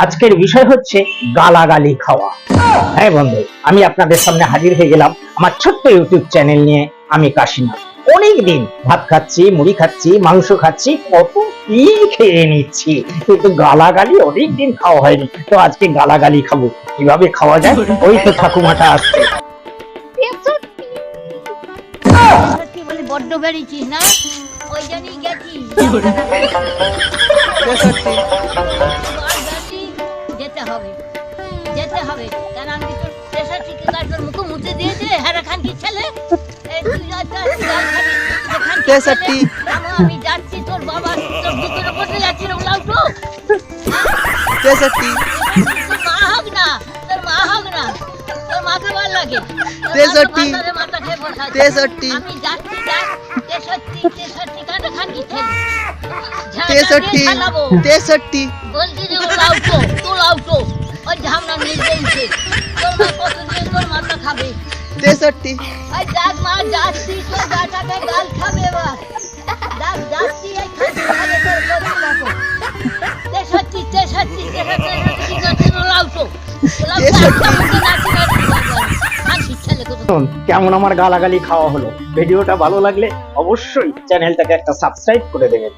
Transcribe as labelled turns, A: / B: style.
A: আজকের বিষয় হচ্ছে গালাগালি খাওয়া। হ্যাঁ বন্ধু, আমি আপনাদের সামনে হাজির হয়ে গেলাম আমার ছোট্ট ইউটিউব চ্যানেল নিয়ে। আমি কাশিনাথ। অনেকদিন ভাত খাচ্ছি, মুড়ি খাচ্ছি, মাংস খাচ্ছি, কত কি খেয়ে নিচ্ছি, কিন্তু গালাগালি অনেকদিন খাওয়া হয়নি। তো আজকে গালাগালি খাবো। কিভাবে খাওয়া যায়, ওই তো ঠাকুমাটা আসছে।
B: সত্যি বলি বড্ড বেড়েছিস না, ওই জন্যই গেছি। যেতে হবে যেতে হবে, কারণ আমি তোর প্রেশার ঠিক তোর মুখে মুছে দিয়েছে হেরা খান কি ছেলে। আমি যাচ্ছি, তোর বাবা তোর বুকের উপর দিয়ে যাচ্ছি রে উলাউটো। তোর মা হোক না, তোর মা হোক না, তোর মাকে ভালো লাগে। মাথা খেয়ে বসা আমি যাচ্ছি, যাক 63 কানে খান কি ছেলে। বলছি যে উলাউটো তুলাউটো, ওই ঝামনা নিয়ে তোর মা কতদিন তোর মাথা খাবে। ওই যাক মা যাচ্ছি, তোর গাটাকে গাল খাবে এবার। যাচ্ছি এই খাচ্ছি খাবে তোর বলি রাখো। 63 উলাউটো
A: কেমন আমার গালাগালি খাওয়া হলো। ভিডিওটা ভালো লাগলে অবশ্যই চ্যানেলটাকে একটা সাবস্ক্রাইব করে দেবেন।